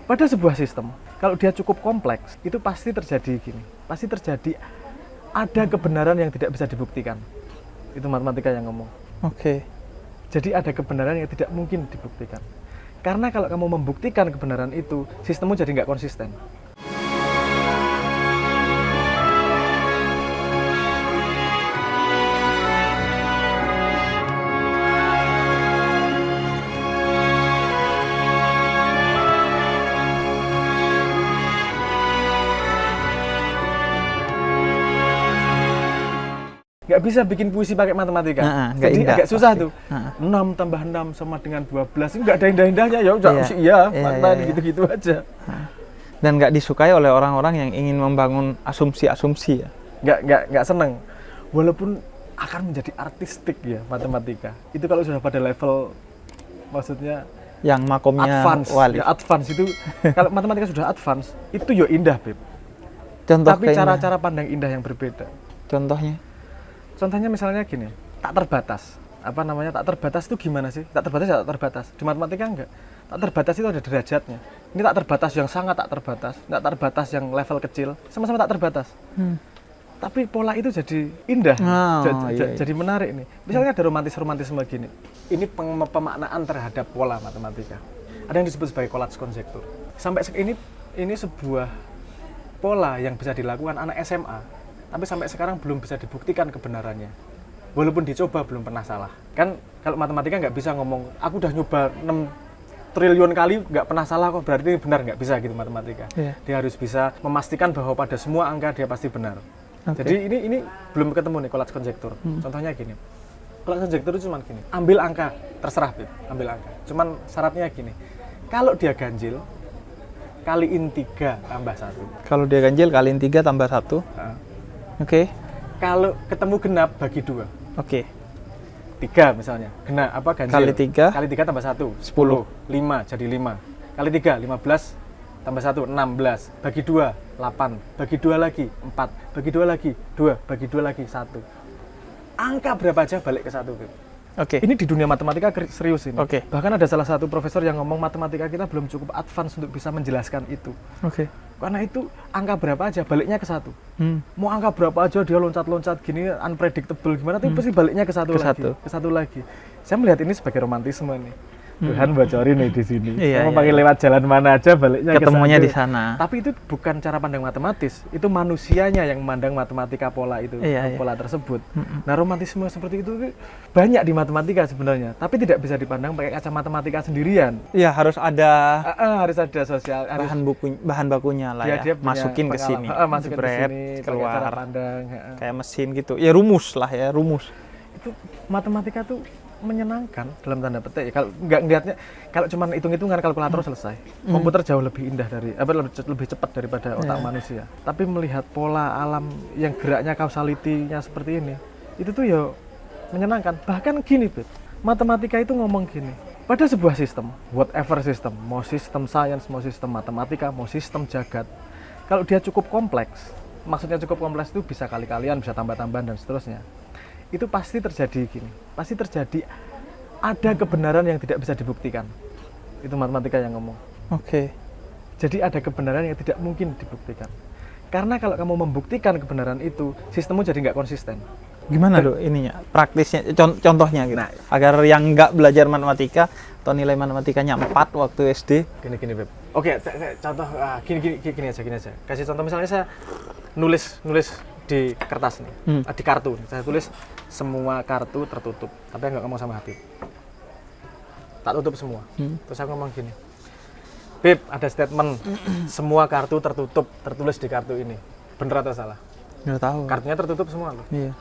Pada sebuah sistem, kalau dia cukup kompleks, itu pasti terjadi gini. Pasti terjadi ada kebenaran yang tidak bisa dibuktikan. Itu matematika yang ngomong. Oke. Jadi ada kebenaran yang tidak mungkin dibuktikan. Karena kalau kamu membuktikan kebenaran itu, sistemmu jadi nggak konsisten. Nggak bisa bikin puisi pakai matematika. Jadi indah, agak susah pasti. tuh. 6 tambah 6 sama dengan 12. Ini nggak ada indah-indahnya. Ya udah, fakta gitu-gitu aja. Dan nggak disukai oleh orang-orang yang ingin membangun asumsi-asumsi ya. Nggak seneng. Walaupun akan menjadi artistik ya matematika. Itu kalau sudah pada level, maksudnya yang makomnya advance. wali. Ya advance itu, kalau matematika sudah advance, itu ya indah, Beb. Contoh Tapi cara-cara pandang indah yang berbeda. Contohnya misalnya gini, tak terbatas. Apa namanya tak terbatas itu gimana sih? Tak terbatas ya tak terbatas. Di matematika enggak. Tak terbatas itu ada derajatnya. Ini tak terbatas yang sangat tak terbatas, enggak terbatas yang level kecil, sama-sama tak terbatas. Tapi pola itu jadi indah, jadi menarik nih. Misalnya ada romantisme gini. Ini pemaknaan terhadap pola matematika. Ada yang disebut sebagai collage conjecture. Sampai ini sebuah pola yang bisa dilakukan anak SMA. Tapi sampai sekarang belum bisa dibuktikan kebenarannya. Walaupun dicoba belum pernah salah. Kan kalau matematika nggak bisa ngomong, aku udah nyoba 6 triliun kali nggak pernah salah kok, berarti ini benar, nggak bisa gitu matematika. Dia harus bisa memastikan bahwa pada semua angka dia pasti benar. Jadi ini belum ketemu nih collage conjecture. Contohnya gini. Collage conjecture itu cuma gini, ambil angka, terserah Beb, ambil angka. Cuman syaratnya gini, kalau dia ganjil, kaliin 3 tambah 1. Kalau dia ganjil kaliin 3 tambah 1. Oke. Kalau ketemu genap bagi 2. Oke. 3 misalnya. Genap apa ganjil? Kali 3. Kali 3 tambah 1. 10. 5 jadi 5. Kali 3 15 tambah 1 16. Bagi 2 8. Bagi 2 lagi 4. Bagi 2 lagi 2. Bagi 2 lagi 1. Angka berapa aja balik ke 1. Oke. Ini di dunia matematika serius ini. Oke. Bahkan ada salah satu profesor yang ngomong matematika kita belum cukup advance untuk bisa menjelaskan itu. Oke. Karena itu angka berapa aja baliknya ke 1. Mau angka berapa aja dia loncat-loncat gini unpredictable gimana, tapi pasti baliknya ke 1 lagi. Ke 1 lagi. Saya melihat ini sebagai romantisme nih. Tuhan bocorin nih di sini. Mau pakai lewat jalan mana aja baliknya ketemunya ke 1. di sana. Tapi itu bukan cara pandang matematis. Itu manusianya yang memandang matematika pola itu, pola tersebut. Nah, romantisme seperti itu banyak di matematika sebenarnya, tapi tidak bisa dipandang pakai kaca matematika sendirian. Iya, harus ada sosial, bahan bakunya lah ya. Dia masukin ke sini. Masukin ke sini, keluar. cara pandang. Kayak mesin gitu. Ya rumus lah ya, rumus. Itu matematika tuh menyenangkan dalam tanda petik. Kalau nggak ngelihatnya, kalau cuma hitung-hitungan kalkulator selesai. Komputer jauh lebih indah lebih cepat daripada otak manusia. Tapi melihat pola alam yang geraknya causality-nya seperti ini, itu tuh ya menyenangkan. Bahkan gini, Beb. Matematika itu ngomong gini. Pada sebuah sistem, whatever sistem, mau sistem sains, mau sistem matematika, mau sistem jagat, kalau dia cukup kompleks, maksudnya cukup kompleks itu bisa kali-kalian, bisa tambah-tambahan dan seterusnya. Itu pasti terjadi gini, pasti terjadi ada kebenaran yang tidak bisa dibuktikan. Itu matematika yang ngomong. Oke. Jadi ada kebenaran yang tidak mungkin dibuktikan. Karena kalau kamu membuktikan kebenaran itu, sistemmu jadi nggak konsisten. Gimana tuh ininya, praktisnya, contohnya gitu, agar yang nggak belajar matematika atau nilai matematikanya 4 waktu SD. Gini Beb. Oke, contoh gini aja. Kasih contoh, misalnya saya nulis di kertas nih, di kartu. Saya tulis semua kartu tertutup, tapi nggak ngomong sama Habib. Tak tutup semua. Terus aku ngomong gini, Beb, ada statement semua kartu tertutup, tertulis di kartu ini. Bener atau salah? Nggak tahu. Kartunya tertutup semua loh. Iya.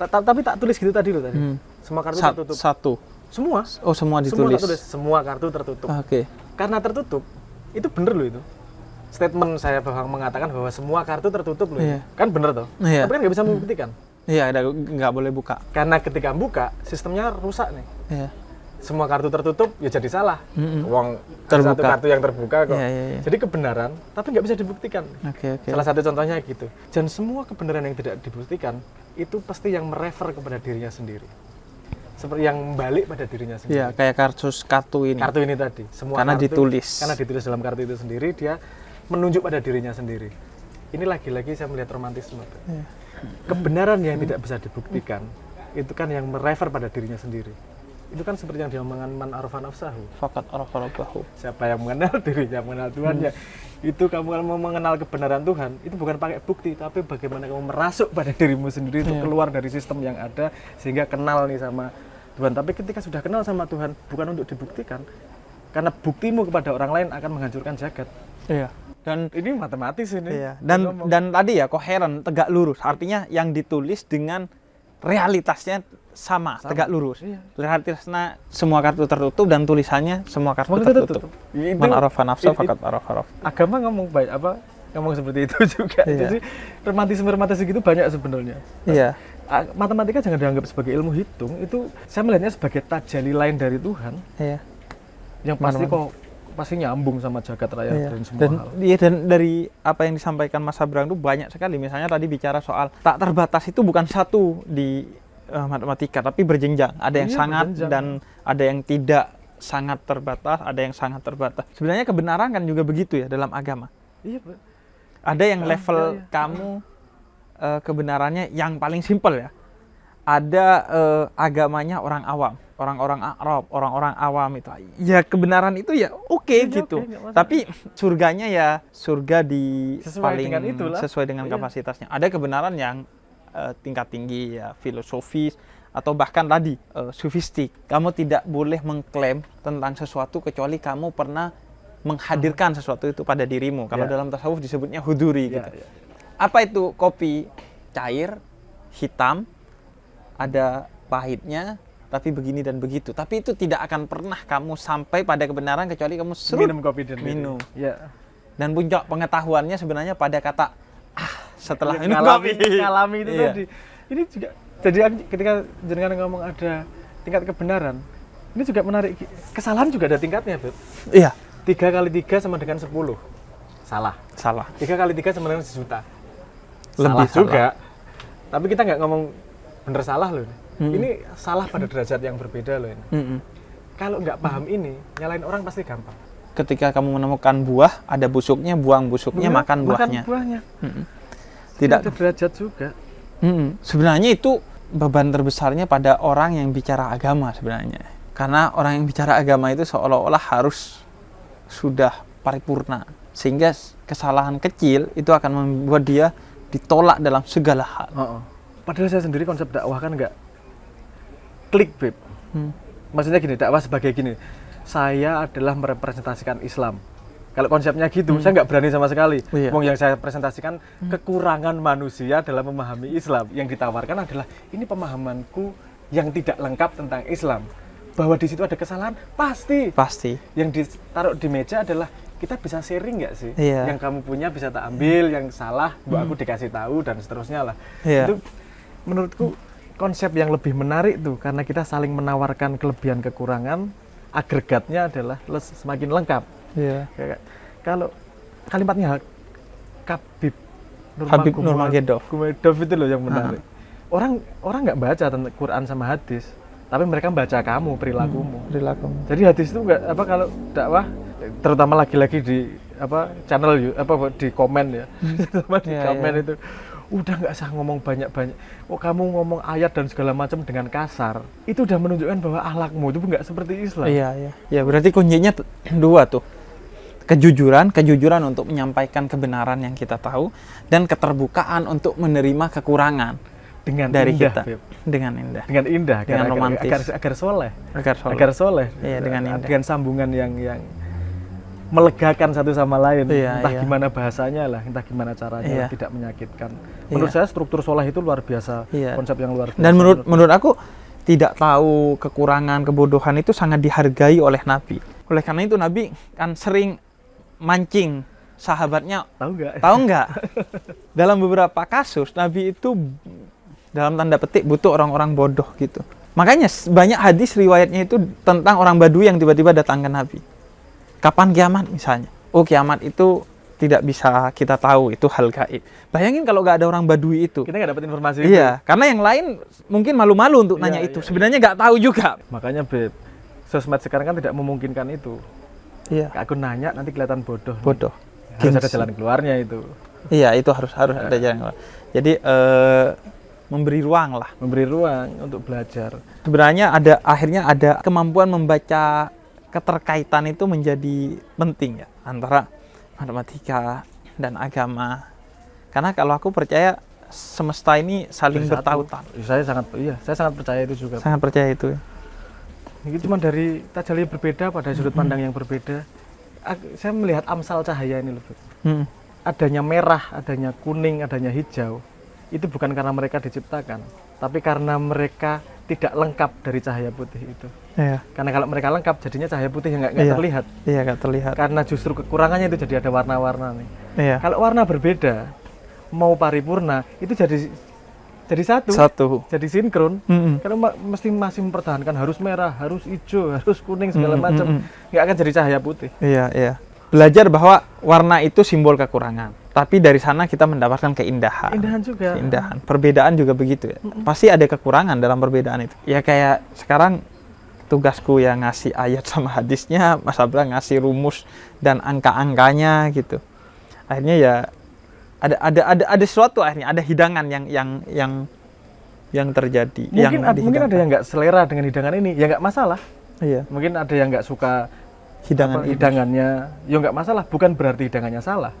Tapi tak tulis gitu tadi loh tadi. Semua kartu tertutup. Satu. Semua. Oh, semua ditulis. Semua kartu tertutup. Oke. Karena tertutup, itu bener loh itu. Statement saya mengatakan bahwa semua kartu tertutup loh. Kan bener toh? Tapi kan nggak bisa membuktikan. Iya, nggak boleh buka. Karena ketika buka, sistemnya rusak nih. Iya. Semua kartu tertutup, ya jadi salah. Uang Terbuka. satu kartu yang terbuka kok. Iya. Jadi kebenaran, tapi nggak bisa dibuktikan. Oke. Salah satu contohnya gitu. Dan semua kebenaran yang tidak dibuktikan, itu pasti yang merefer kepada dirinya sendiri. seperti yang balik pada dirinya sendiri. Iya, kayak kartu ini. Kartu ini tadi, semua karena kartu, ditulis. Karena ditulis dalam kartu itu sendiri, dia menunjuk pada dirinya sendiri. Ini lagi-lagi saya melihat romantisme. Iya. Kebenaran yang tidak bisa dibuktikan, itu kan yang merefer pada dirinya sendiri. Itu kan seperti yang diomongkan man arafa nafsahu. Fakat arafa rabbahu. Siapa yang mengenal dirinya, mengenal Tuhannya. Itu kamu kalau mau mengenal kebenaran Tuhan, itu bukan pakai bukti, tapi bagaimana kamu merasuk pada dirimu sendiri untuk keluar dari sistem yang ada, sehingga kenal nih sama Tuhan. Tapi ketika sudah kenal sama Tuhan, bukan untuk dibuktikan, karena buktimu kepada orang lain akan menghancurkan jagat. Iya. Dan ini matematis ini. Iya. Dan tadi ya koheren, tegak lurus. Artinya yang ditulis dengan realitasnya sama. Tegak lurus. Iya. Realitasnya semua kartu tertutup dan tulisannya semua kartu tertutup. Man arafa nafsa fakat arafa. Agama ngomong seperti itu juga. Iya. Jadi romantisme gitu banyak sebenarnya. Iya. Matematika jangan dianggap sebagai ilmu hitung, itu saya melihatnya sebagai tajali lain dari Tuhan. Iya. Yang pasti nyambung sama jagat raya dan semua hal. Iya, dan dari apa yang disampaikan Mas Abraham itu banyak sekali. Misalnya tadi bicara soal tak terbatas itu bukan satu di matematika, tapi berjenjang. Ada yang sangat berjenjang. Dan ada yang tidak sangat terbatas, ada yang sangat terbatas. Sebenarnya kebenaran kan juga begitu ya dalam agama. Iya, Pak. Ada yang level kamu kebenarannya yang paling simpel ya. Ada agamanya orang awam, orang-orang Arab, orang-orang awam itu. Ya kebenaran itu ya oke gitu. Tapi surganya ya surga di sesuai dengan kapasitasnya. Ada kebenaran yang tingkat tinggi ya, filosofis atau bahkan tadi sufistik. Kamu tidak boleh mengklaim tentang sesuatu kecuali kamu pernah menghadirkan sesuatu itu pada dirimu. Kalau dalam tasawuf disebutnya huduri gitu. Apa itu kopi cair, hitam, ada pahitnya, tapi begini dan begitu. Tapi itu tidak akan pernah kamu sampai pada kebenaran kecuali kamu minum kopi dan minum. Ya. Dan puncak pengetahuannya sebenarnya pada kata setelah minum kopi. Ngalami itu tadi. Ini juga jadi ketika jenengan ngomong ada tingkat kebenaran, ini juga menarik. Kesalahan juga ada tingkatnya, Beb. Iya. 3 kali 3 sama dengan 10. Salah. 3 kali 3 sama dengan 1 juta. Lebih salah juga. Tapi kita nggak ngomong bener salah loh. Ini salah pada derajat yang berbeda loh ini. Kalau nggak paham ini, nyalain orang pasti gampang. Ketika kamu menemukan buah, ada busuknya, buang busuknya, makan buahnya. Makan buahnya. Tidak ada derajat juga. Sebenarnya itu beban terbesarnya pada orang yang bicara agama sebenarnya. Karena orang yang bicara agama itu seolah-olah harus sudah paripurna. Sehingga kesalahan kecil itu akan membuat dia ditolak dalam segala hal. Padahal saya sendiri konsep dakwah kan nggak klik, Beb. Maksudnya gini, dakwah sebagai gini. Saya adalah merepresentasikan Islam. Kalau konsepnya gitu, saya nggak berani sama sekali. Yang saya presentasikan kekurangan manusia dalam memahami Islam. Yang ditawarkan adalah ini pemahamanku yang tidak lengkap tentang Islam. Bahwa di situ ada kesalahan, pasti. Yang ditaruh di meja adalah kita bisa sharing nggak sih? Yang kamu punya bisa tak ambil, yang salah, aku dikasih tahu dan seterusnya lah. Itu menurutku konsep yang lebih menarik tuh, karena kita saling menawarkan kelebihan kekurangan, agregatnya adalah semakin lengkap. Kalau kalimatnya Habib Nurmagomedov itu loh yang menarik. Orang nggak baca tentang Quran sama hadis, tapi mereka baca kamu, perilakumu. Jadi hadis itu nggak kalau dakwah, terutama lagi-lagi di channel di komen ya, di komen itu udah nggak usah ngomong banyak-banyak. Kamu ngomong ayat dan segala macam dengan kasar, itu udah menunjukkan bahwa akhlakmu itu nggak seperti Islam. Iya, berarti kuncinya 2 tuh. Kejujuran untuk menyampaikan kebenaran yang kita tahu, dan keterbukaan untuk menerima kekurangan dari indah, kita. Beb. Dengan indah, dengan romantis, agar soleh. Iya, dengan sambungan yang melegakan satu sama lain. Entah gimana bahasanya lah, entah gimana caranya, tidak menyakitkan. Menurut saya struktur soleh itu luar biasa, konsep yang luar biasa. Dan menurut aku tidak tahu kekurangan, kebodohan itu sangat dihargai oleh Nabi. Oleh karena itu Nabi kan sering mancing sahabatnya. Tahu nggak? Dalam beberapa kasus Nabi itu dalam tanda petik butuh orang-orang bodoh gitu. Makanya banyak hadis riwayatnya itu tentang orang Badui yang tiba-tiba datang ke Nabi. Kapan kiamat misalnya? Kiamat itu tidak bisa kita tahu, itu hal gaib. Bayangin kalau nggak ada orang Badui itu. Kita nggak dapat informasi itu. Iya, karena yang lain mungkin malu-malu untuk nanya itu. Sebenarnya nggak tahu juga. Makanya Beb, sosmed sekarang kan tidak memungkinkan itu. Iya. Aku nanya nanti kelihatan bodoh. Bodoh. Harus ada jalan keluarnya itu. Iya, itu harus ada jalan keluar. Jadi memberi ruang lah. Memberi ruang untuk belajar. Sebenarnya akhirnya ada kemampuan membaca keterkaitan itu menjadi penting ya antara matematika dan agama. Karena kalau aku percaya semesta ini saling bertautan. Saya sangat percaya itu juga. Sangat percaya itu. Ini cuma dari tajalli berbeda pada sudut pandang yang berbeda. Saya melihat amsal cahaya ini loh. Adanya merah, adanya kuning, adanya hijau. Itu bukan karena mereka diciptakan, tapi karena mereka tidak lengkap dari cahaya putih itu. Iya. Karena kalau mereka lengkap, jadinya cahaya putih yang nggak terlihat. Iya, nggak terlihat. Karena justru kekurangannya itu jadi ada warna-warna nih. Iya. Kalau warna berbeda, mau paripurna, itu jadi satu. Jadi sinkron. Kalau mesti masih mempertahankan harus merah, harus hijau, harus kuning segala macam, nggak akan jadi cahaya putih. Iya, iya. Belajar bahwa warna itu simbol kekurangan, tapi dari sana kita mendapatkan keindahan. Keindahan juga. Keindahan. Perbedaan juga begitu ya. Pasti ada kekurangan dalam perbedaan itu. Ya kayak sekarang tugasku yang ngasih ayat sama hadisnya, Mas Abraham ngasih rumus dan angka-angkanya gitu. Akhirnya ya ada sesuatu, akhirnya ada hidangan yang terjadi. Mungkin ada yang nggak selera dengan hidangan ini, ya nggak masalah. Iya. Mungkin ada yang nggak suka hidangannya, ya nggak masalah. Bukan berarti hidangannya salah.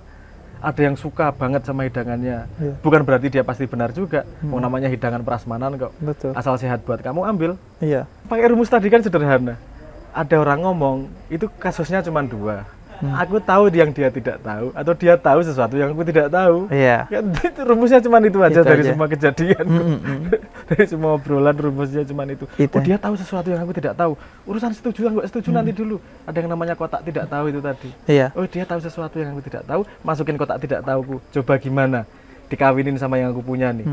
Ada yang suka banget sama hidangannya, bukan berarti dia pasti benar juga. Mau namanya hidangan prasmanan kok. Betul. Asal sehat buat kamu ambil. Iya. Pakai rumus tadi kan sederhana. Ada orang ngomong itu kasusnya cuma 2. Aku tahu yang dia tidak tahu, atau dia tahu sesuatu yang aku tidak tahu. Iya. Kan rumusnya cuma itu aja, dari semua kejadian. Dari semua obrolan rumusnya cuma itu. Oh, dia tahu sesuatu yang aku tidak tahu. Urusan setuju nggak setuju nanti dulu. Ada yang namanya kotak tidak tahu itu tadi. Iya. Oh, dia tahu sesuatu yang aku tidak tahu, masukin kotak tidak tahuku. Coba gimana? Dikawinin sama yang aku punya nih.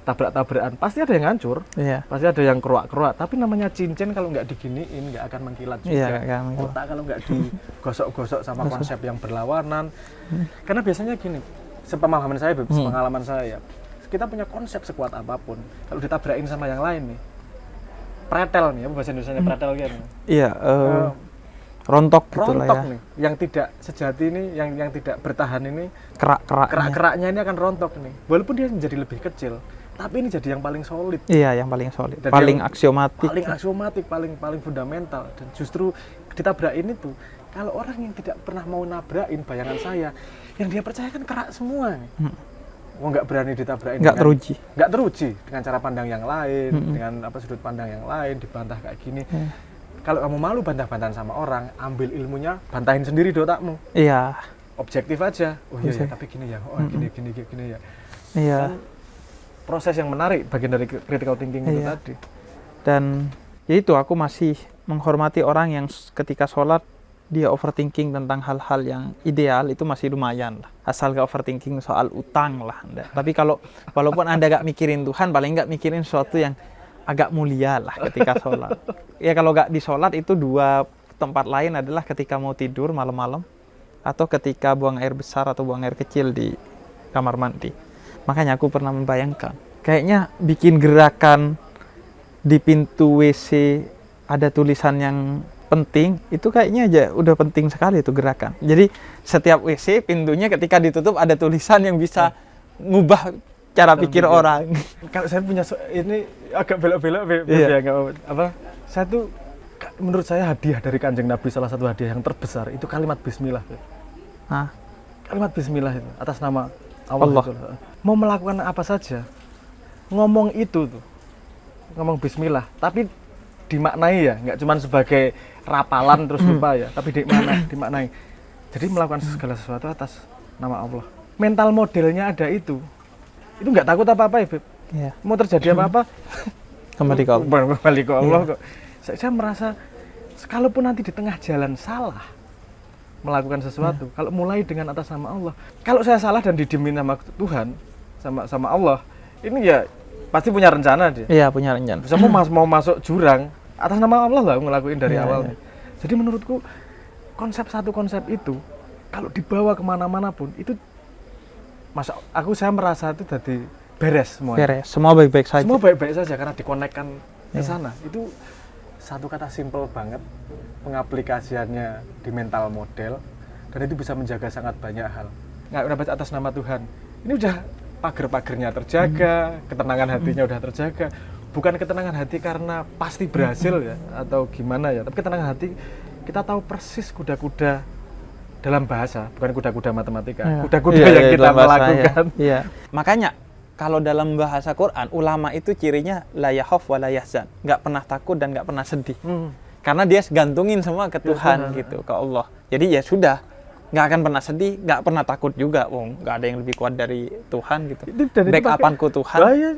Tabrak-tabrakan. Pasti ada yang hancur. Iya. Pasti ada yang keruak-keruak. Tapi namanya cincin kalau nggak diginiin nggak akan mengkilat juga. Iya, Kotak kalau nggak digosok-gosok sama konsep yang berlawanan. Karena biasanya gini, sepemahaman saya, pengalaman saya, kita punya konsep sekuat apapun. Kalau ditabrakin sama yang lain nih, pretel nih, apa bahasa Indonesianya pretel kan? Iya. Rontok gitulah ya. Nih, yang tidak sejati ini, yang tidak bertahan ini, kerak-keraknya ini akan rontok nih. Walaupun dia menjadi lebih kecil, tapi ini jadi yang paling solid. Iya, yang paling solid, dan paling aksiomatik. Paling fundamental. Dan justru ditabrakin itu, kalau orang yang tidak pernah mau nabrakin, bayangan saya, yang dia percaya kan kerak semua nih. Nggak berani ditabrakin. Nggak teruji dengan cara pandang yang lain, dengan sudut pandang yang lain, dibantah kayak gini. Kalau kamu malu bantah-bantahan sama orang, ambil ilmunya, bantahin sendiri di otakmu. Iya. Objektif aja. Oh iya, tapi gini ya. Oh gini ya. Iya. Dan proses yang menarik bagian dari critical thinking itu tadi. Dan ya itu, aku masih menghormati orang yang ketika sholat dia overthinking tentang hal-hal yang ideal, itu masih lumayan lah. Asal gak overthinking soal utang lah. Tapi kalau walaupun Anda gak mikirin Tuhan, paling gak mikirin sesuatu yang agak mulia lah ketika sholat. Ya kalau nggak di sholat itu 2 tempat lain adalah ketika mau tidur malam-malam, atau ketika buang air besar atau buang air kecil di kamar mandi. Makanya aku pernah membayangkan, kayaknya bikin gerakan di pintu WC ada tulisan yang penting, itu kayaknya aja udah penting sekali itu gerakan. Jadi setiap WC pintunya ketika ditutup ada tulisan yang bisa ngubah cara pikir orang. Kalau saya punya ini agak belok-belok ya, saya tuh menurut saya hadiah dari Kanjeng Nabi, salah satu hadiah yang terbesar itu kalimat bismillah. Kalimat bismillah itu atas nama Allah. Itu. Mau melakukan apa saja, ngomong itu tuh, ngomong bismillah, tapi dimaknai ya, nggak cuma sebagai rapalan terus lupa ya, tapi dimaknai. Jadi melakukan segala sesuatu atas nama Allah. Mental modelnya ada itu nggak takut apa-apa ya, Beb. Iya. Mau terjadi apa-apa, kembali ke Allah. Kembali ke Allah kok. Saya merasa, kalaupun nanti di tengah jalan salah melakukan sesuatu, kalau mulai dengan atas nama Allah, kalau saya salah dan didiemin sama Tuhan, sama Allah, ini ya pasti punya rencana dia. Iya, punya rencana. Bisa mau masuk jurang, atas nama Allah lah ngelakuin dari awalnya. Jadi menurutku konsep itu kalau dibawa kemana-mana pun itu saya merasa itu jadi beres semuanya. Beres, semua baik-baik saja. Semua baik-baik saja karena dikonekkan ke Iya. sana. Itu satu kata simple banget, pengaplikasiannya di mental model, dan itu bisa menjaga sangat banyak hal. Nggak udah baca atas nama Tuhan. Ini udah pagar-pagarnya terjaga, ketenangan hatinya udah terjaga. Bukan ketenangan hati karena pasti berhasil ya, atau gimana ya, tapi ketenangan hati kita tahu persis kuda-kuda dalam bahasa, bukan kuda-kuda matematika, Iya. kuda-kuda Iya, yang iya, kita dalam bahasa, melakukan. Iya. Makanya kalau dalam bahasa Quran, ulama itu cirinya la yakhaf wa la yahzan, nggak pernah takut dan nggak pernah sedih. Karena dia gantungin semua ke Tuhan gitu, ke Allah. Jadi ya sudah, nggak akan pernah sedih, nggak pernah takut juga. Nggak ada yang lebih kuat dari Tuhan gitu. Backup-anku Tuhan. Ya,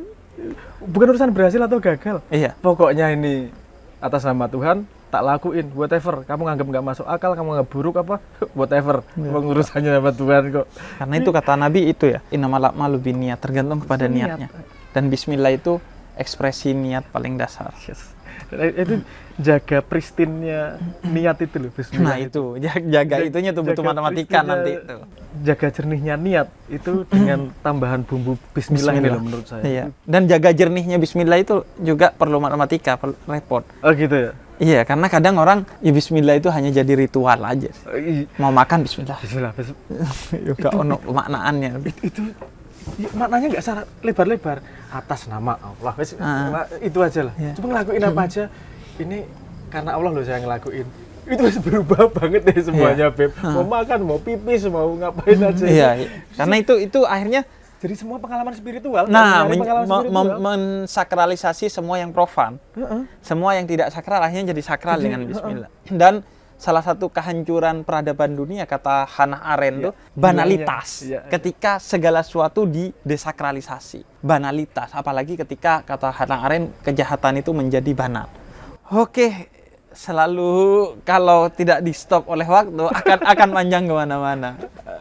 bukan urusan berhasil atau gagal. Iya. Pokoknya ini atas nama Tuhan, tak lakuin, whatever. Kamu nganggap nggak masuk akal, kamu nggak buruk apa, whatever. Emang urusannya sama Tuhan kok. Karena itu kata Nabi itu ya, innamal a'malu binniyat, tergantung kepada niatnya. Dan bismillah itu ekspresi niat paling dasar. Yes. Itu jaga pristinnya niat itu loh, bismillah. Nah itu, jaga itunya tuh butuh jaga matematika pristinnya, nanti itu. Jaga jernihnya niat itu dengan tambahan bumbu bismillah, gitu loh menurut saya. Iya. Dan jaga jernihnya bismillah itu juga perlu matematika, repot. Oh gitu ya? Iya, karena kadang orang ya bismillah itu hanya jadi ritual aja. Mau makan bismillah. Bismillah. Juga ono maknaannya. Itu maknanya nggak secara lebar-lebar, atas nama Allah. Itu aja lah. Iya. Cuma ngelakuin apa aja. Ini karena Allah loh saya ngelakuin. Itu masih berubah banget deh semuanya, Beb. Mau makan, mau pipis, mau ngapain aja. Iya. Karena itu akhirnya jadi semua pengalaman spiritual. nah pengalaman spiritual. mensakralisasi semua yang profan. Semua yang tidak sakral akhirnya jadi sakral dengan bismillah. Dan salah satu kehancuran peradaban dunia kata Hannah Arendt tuh banalitas. Ketika segala sesuatu didesakralisasi. Banalitas, apalagi ketika kata Hannah Arendt kejahatan itu menjadi banal. Oke, selalu kalau tidak di stop oleh waktu akan panjang kemana-mana.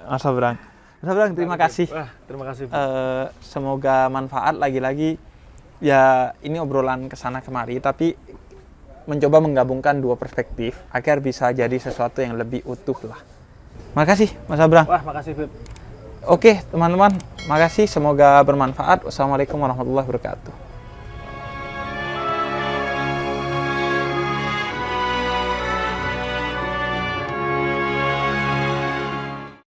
Mas Abrang, terima kasih. Terima kasih. Semoga manfaat lagi-lagi. Ya ini obrolan kesana kemari, tapi mencoba menggabungkan dua perspektif agar bisa jadi sesuatu yang lebih utuh lah. Makasih Mas Abrang. Wah, makasih Beb. Oke teman-teman, makasih. Semoga bermanfaat. Wassalamualaikum warahmatullahi wabarakatuh.